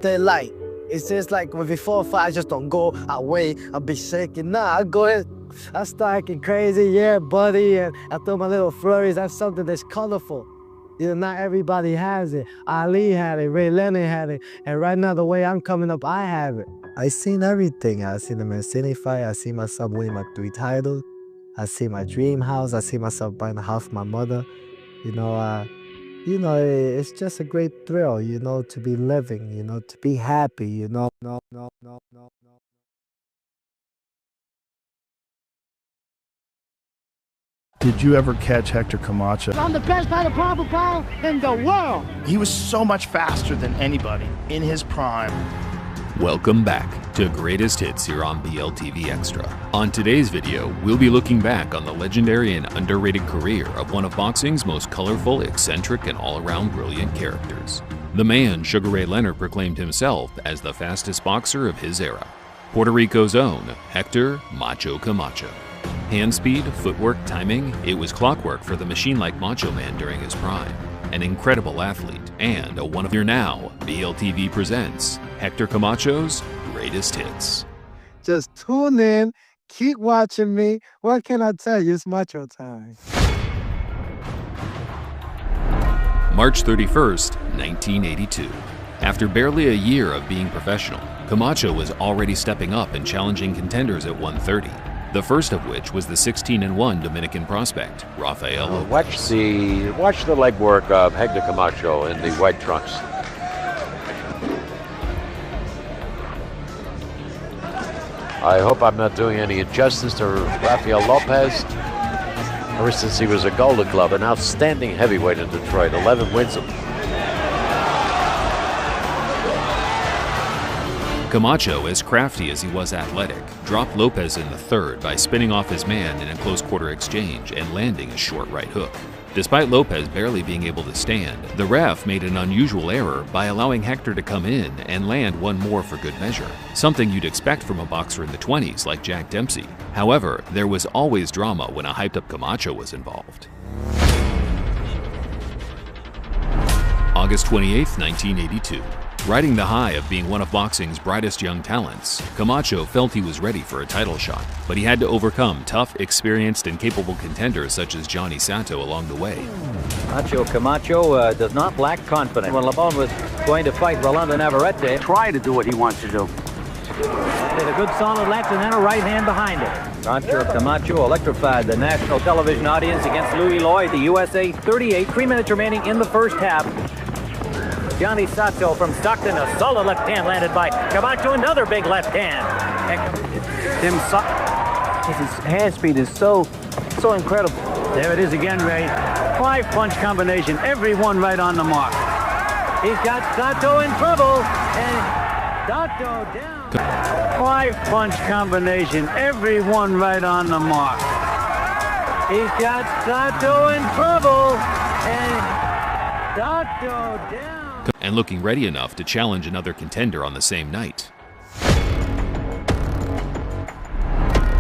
They like. It's just like when before fight, I just don't go away. I'll be shaking. Nah, I go in. I start acting crazy, yeah, buddy, and I throw my little flurries. That's something that's colorful. You know, not everybody has it. Ali had it, Ray Leonard had it, and right now the way I'm coming up, I have it. I seen everything. I seen the Mancini fight. I see myself winning my 3 titles. I see my dream house. I see myself buying the house for my mother. You know, it's just a great thrill, you know, to be living, you know, to be happy, you know. Did you ever catch Hector Kamacho? I'm the best out of pound in the world. He was so much faster than anybody in his prime. Welcome back to Greatest Hits here on BLTV Extra. On today's video, we'll be looking back on the legendary and underrated career of one of boxing's most colorful, eccentric, and all-around brilliant characters. The man, Sugar Ray Leonard, proclaimed himself as the fastest boxer of his era. Puerto Rico's own Hector Macho Kamacho. Hand speed, footwork, timing, it was clockwork for the machine-like Macho Man during his prime. An incredible athlete, and a one of your now, BLTV presents Hector Kamacho's Greatest Hits. Just tune in, keep watching me. What can I tell you? It's Macho time. March 31st, 1982. After barely a year of being professional, Kamacho was already stepping up and challenging contenders at 130. The first of which was the 16-1 Dominican prospect, Raphael Lopez. Watch the legwork of Hector Kamacho in the white trunks. I hope I'm not doing any injustice to Raphael Lopez. Ever since he was a Golden Glove, an outstanding heavyweight in Detroit, 11 wins. Kamacho, as crafty as he was athletic, dropped Lopez in the third by spinning off his man in a close quarter exchange and landing a short right hook. Despite Lopez barely being able to stand, the ref made an unusual error by allowing Hector to come in and land one more for good measure, something you'd expect from a boxer in the 20s like Jack Dempsey. However, there was always drama when a hyped-up Kamacho was involved. August 28, 1982. Riding the high of being one of boxing's brightest young talents, Kamacho felt he was ready for a title shot, but he had to overcome tough, experienced, and capable contenders such as Johnny Sato along the way. Macho Kamacho does not lack confidence. When Lamone was going to fight Rolando Navarrete, Try to do what he wants to do. did a good solid left and then a right hand behind it. Macho Kamacho electrified the national television audience against Louis Lloyd, the USA 38, 3 minutes remaining in the first half. Johnny Sato from Stockton, a solid left hand landed by Kamacho, another big left hand. His hand speed is so incredible. There it is again, Ray. 5-punch combination, every one right on the mark. He's got Sato in trouble, and Sato down. 5-punch combination, every one right on the mark. He's got Sato in trouble, and Sato down. And looking ready enough to challenge another contender on the same night.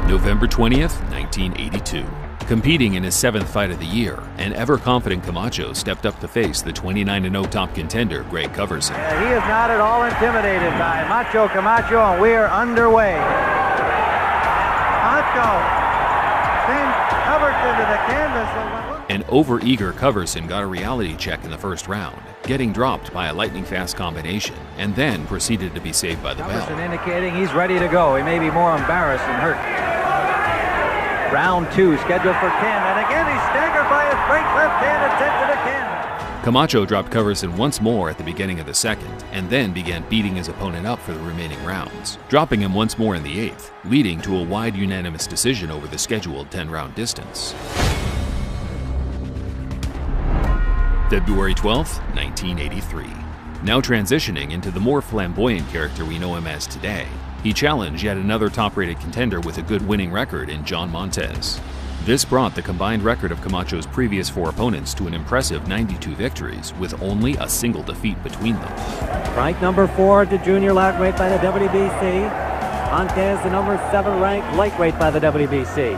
November 20th, 1982. Competing in his 7th fight of the year, an ever-confident Kamacho stepped up to face the 29-0 top contender, Greg Coverson. He is not at all intimidated by Macho Kamacho, and we're underway. Macho sends Coverson to the canvas. An over-eager Coverson got a reality check in the first round, getting dropped by a lightning-fast combination, and then proceeded to be saved by the bell. Coverson indicating he's ready to go. He may be more embarrassed than hurt. Round 2 scheduled for 10, and again he's staggered by his great left hand and sent to the canvas. Camacho dropped Coverson once more at the beginning of the second, and then began beating his opponent up for the remaining rounds, dropping him once more in the 8th, leading to a wide unanimous decision over the scheduled 10-round distance. February 12th, 1983. Now transitioning into the more flamboyant character we know him as today, he challenged yet another top-rated contender with a good winning record in John Montez. This brought the combined record of Camacho's previous 4 opponents to an impressive 92 victories, with only a single defeat between them. Ranked number 4 to junior lightweight by the WBC. Montez, the number 7 ranked lightweight by the WBC.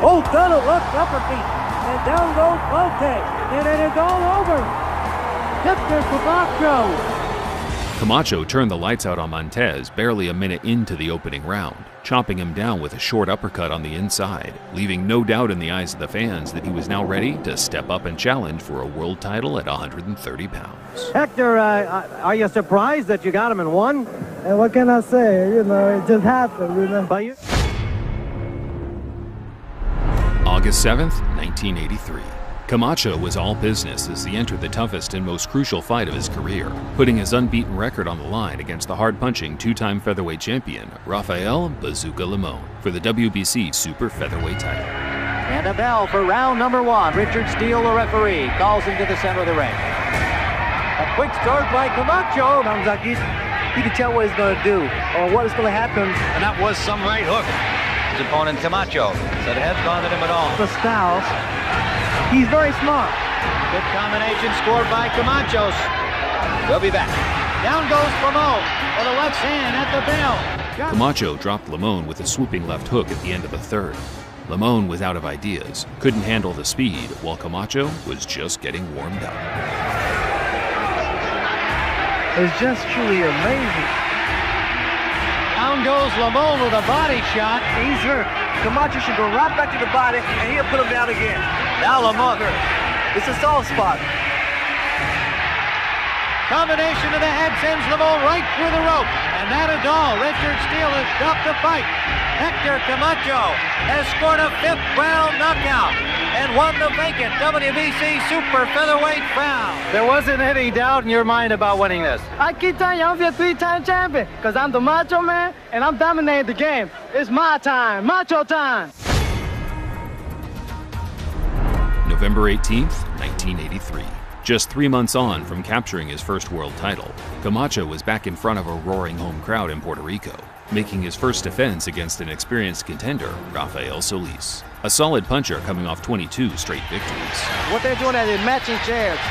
Oh, got a left upper feet. And down goes Lopez, and it is all over. Hector Kamacho Kamacho turned the lights out on Montez barely a minute into the opening round, chopping him down with a short uppercut on the inside, leaving no doubt in the eyes of the fans that he was now ready to step up and challenge for a world title at 130 pounds. Hector, are you surprised that you got him in one? And what can I say? You know, it just happened, you know. But you... August 7th, 1983. Kamacho was all business as he entered the toughest and most crucial fight of his career, putting his unbeaten record on the line against the hard-punching two-time featherweight champion, Raphael Bazooka Limon, for the WBC Super Featherweight title. And a bell for round number one. Richard Steele, the referee, calls him to the center of the ring. A quick start by Kamacho. Sounds like you can tell what he's going to do or what is going to happen. And that was some right hook. His opponent Camacho said it hadn't bothered him at all. The styles. He's very smart. Good combination scored by Camacho. We'll be back. Down goes Limon with a left hand at the bell. Kamacho dropped Limon with a swooping left hook at the end of the third. Limon was out of ideas, couldn't handle the speed, while Kamacho was just getting warmed up. It's just truly amazing. Down goes Limon with a body shot. He's hurt. Kamacho should go right back to the body and he'll put him down again. Now Limon. It's a soft spot. Combination of the head sends Limon right through the rope. And that is all. Richard Steele has dropped the fight. Hector Kamacho has scored a fifth-round knockout and won the vacant WBC Super Featherweight crown. There wasn't any doubt in your mind about winning this. I keep telling you, I'm a three-time champion because I'm the Macho Man and I'm dominating the game. It's my time, Macho time. November 18th, 1983. Just 3 months on from capturing his first world title, Kamacho was back in front of a roaring home crowd in Puerto Rico, making his first defense against an experienced contender, Raphael Solis, a solid puncher coming off 22 straight victories. What they're doing is matching jabs.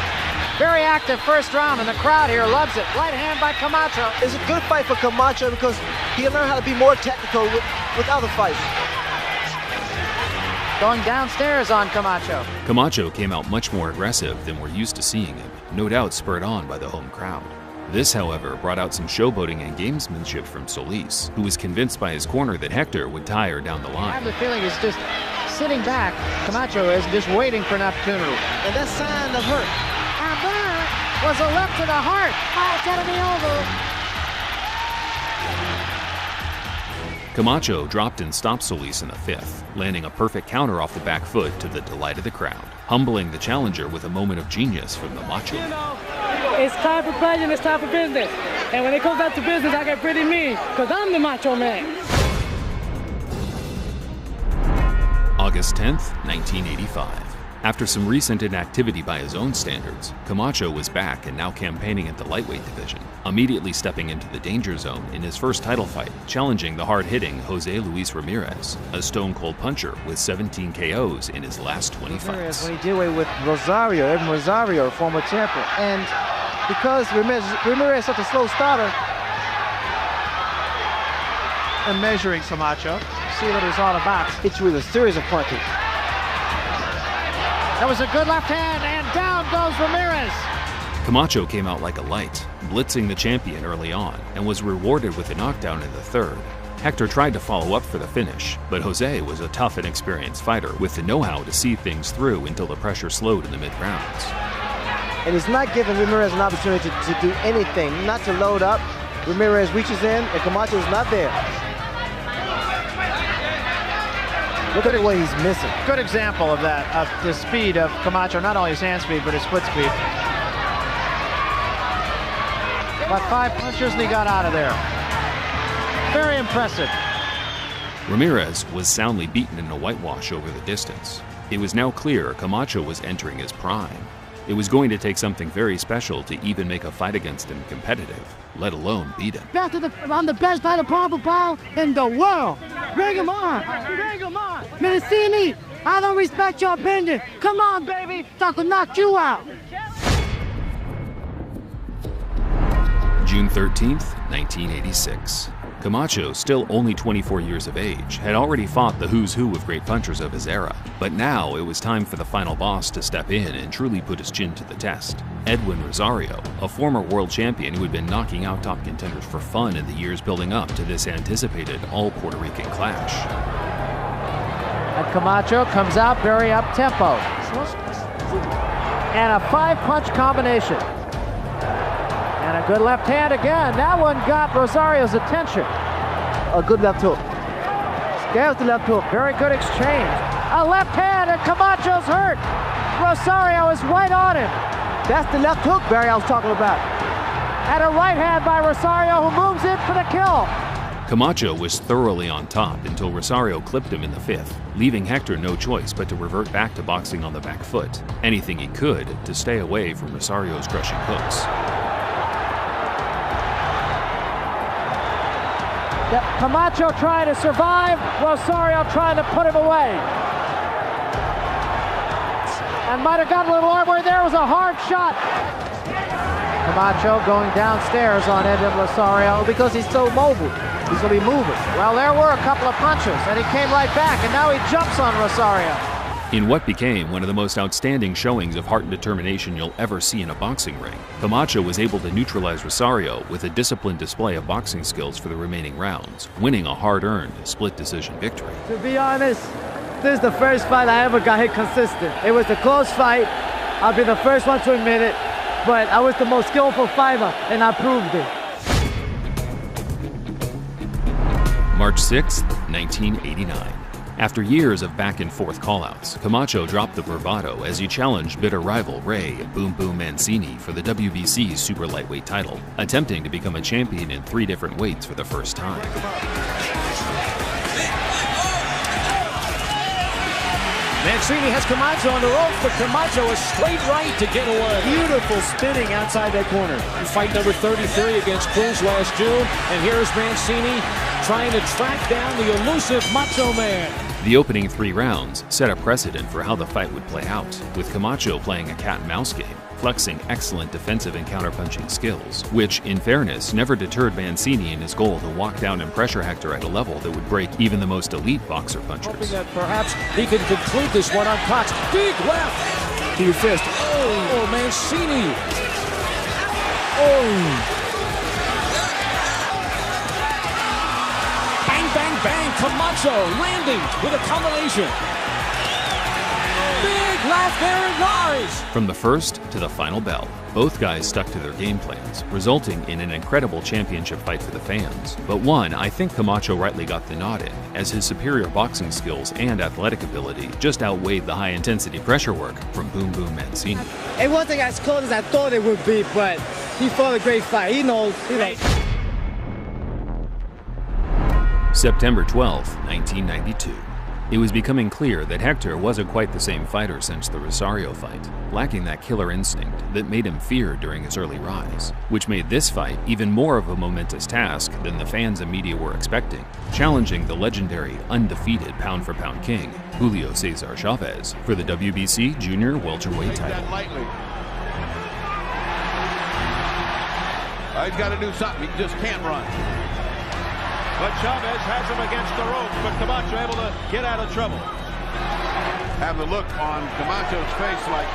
Very active first round, and the crowd here loves it. Right hand by Camacho. It's a good fight for Kamacho because he'll learn how to be more technical with other fights. Going downstairs on Camacho. Kamacho came out much more aggressive than we're used to seeing him, no doubt spurred on by the home crowd. This, however, brought out some showboating and gamesmanship from Solis, who was convinced by his corner that Hector would tire down the I line. have the feeling he's just sitting back. Camacho is just waiting for an opportunity. And that's a sign of hurt. And that was a left to the heart. Oh, it's gonna be over. Kamacho dropped and stopped Solis in the fifth, landing a perfect counter off the back foot to the delight of the crowd, humbling the challenger with a moment of genius from the Macho. You know, it's time for pleasure and it's time for business. And when it comes back to business, I get pretty mean, because I'm the Macho Man. August 10th, 1985. After some recent inactivity by his own standards, Kamacho was back and now campaigning at the lightweight division, immediately stepping into the danger zone in his first title fight, challenging the hard-hitting Jose Luis Ramirez, a stone-cold puncher with 17 KOs in his last 20 fights. When he did away with Rosario, Edwin Rosario, former champion. And because Ramirez is such a slow starter, And measuring Camacho. see what it's all about. It's with a series of punches. That was a good left hand, and down goes Ramirez. Kamacho came out like a light, blitzing the champion early on, and was rewarded with a knockdown in the third. Hector tried to follow up for the finish, but Jose was a tough and experienced fighter with the know-how to see things through until the pressure slowed in the mid-rounds. And it's not giving Ramirez an opportunity to do anything, not to load up. Ramirez reaches in, and Camacho's not there. Look at the way he's missing. Good example of that, of the speed of Camacho, not only his hand speed, but his foot speed. About 5 punches and he got out of there. Very impressive. Ramirez was soundly beaten in a whitewash over the distance. It was now clear Kamacho was entering his prime. It was going to take something very special to even make a fight against him competitive, let alone beat him. I'm the best fighter pound in the world. Bring him on. Bring him on. Medicini, I don't respect your opinion. Come on, baby. I can knock you out. June June 13th, 1986. Kamacho, still only 24 years of age, had already fought the who's who of great punchers of his era, but now it was time for the final boss to step in and truly put his chin to the test. Edwin Rosario, a former world champion who had been knocking out top contenders for fun in the years building up to this anticipated all-Puerto Rican clash. And Kamacho comes out very up-tempo. And a five-punch combination. And a good left hand again. That one got Rosario's attention. A good left hook. There's the left hook. Very good exchange. A left hand and Camacho's hurt. Rosario is right on him. That's the left hook, Barry, I was talking about. And a right hand by Rosario, who moves in for the kill. Kamacho was thoroughly on top until Rosario clipped him in the fifth, leaving Hector no choice but to revert back to boxing on the back foot, anything he could to stay away from Rosario's crushing hooks. Kamacho trying to survive, Rosario trying to put him away. And might have gotten a little armor. There was a hard shot. Kamacho going downstairs on Edwin Rosario Because he's so mobile. He's going to be moving. Well, there were a couple of punches, and he came right back, and now he jumps on Rosario. In what became one of the most outstanding showings of heart and determination you'll ever see in a boxing ring, Kamacho was able to neutralize Rosario with a disciplined display of boxing skills for the remaining rounds, winning a hard-earned split decision victory. To be honest, this is the first fight I ever got hit consistent. It was a close fight. I'll be the first one to admit it, but I was the most skillful fighter, and I proved it. March 6, 1989. After years of back-and-forth callouts, Kamacho dropped the bravado as he challenged bitter rival Ray Boom Boom Mancini for the WBC's super lightweight title, attempting to become a champion in 3 different weights for the first time. Mancini has Kamacho on the ropes, but Kamacho is straight right to get away. Beautiful spinning outside that corner. Fight number 33 against Cruz last June, and here's Mancini trying to track down the elusive Macho Man. The opening 3 rounds set a precedent for how the fight would play out, with Kamacho playing a cat-and-mouse game, flexing excellent defensive and counterpunching skills, which, in fairness, never deterred Mancini in his goal to walk down and pressure Hector at a level that would break even the most elite boxer punchers. Hoping that perhaps he can conclude this one unconscious. Big left to your fist. Oh, Mancini. Oh. Bang, bang, bang. Kamacho landing with a combination. Big left, there it lies. From the first to the final bell, both guys stuck to their game plans, resulting in an incredible championship fight for the fans. But one, I think Kamacho rightly got the nod in, as his superior boxing skills and athletic ability just outweighed the high-intensity pressure work from Boom Boom Mancini. It wasn't as close as I thought it would be, but he fought a great fight. He knows. September 12, 1992. It was becoming clear that Hector wasn't quite the same fighter since the Rosario fight, lacking that killer instinct that made him feared during his early rise, which made this fight even more of a momentous task than the fans and media were expecting, challenging the legendary, undefeated pound-for-pound king, Julio Cesar Chavez, for the WBC junior welterweight title. He's got to do something. He just can't run. But Chavez has him against the ropes, but Camacho able to get out of trouble. Have the look on Camacho's face like,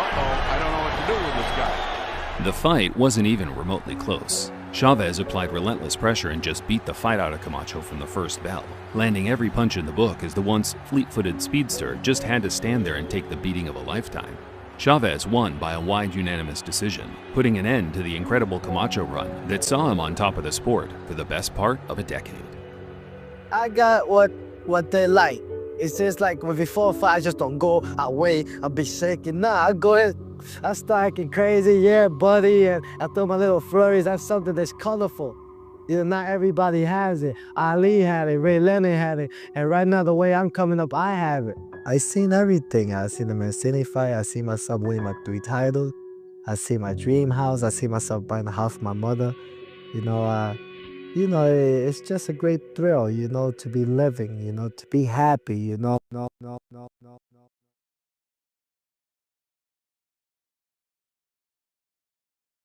uh-oh, I don't know what to do with this guy. The fight wasn't even remotely close. Chavez applied relentless pressure and just beat the fight out of Kamacho from the first bell, landing every punch in the book as the once fleet-footed speedster just had to stand there and take the beating of a lifetime. Chavez won by a wide unanimous decision, putting an end to the incredible Kamacho run that saw him on top of the sport for the best part of a decade. I got what they like. It's just like before a fight, I just don't go away. I'll be shaking. Nah, I go in, I start acting crazy, yeah, buddy, and I throw my little flurries. That's something that's colorful. You know, not everybody has it. Ali had it, Ray Leonard had it, and right now, the way I'm coming up, I have it. I seen everything. I seen the Mancini fight. I see myself winning my 3 titles. I see my dream house. I see myself buying the house for my mother. You know, it's just a great thrill, you know, to be living, you know, to be happy, you know.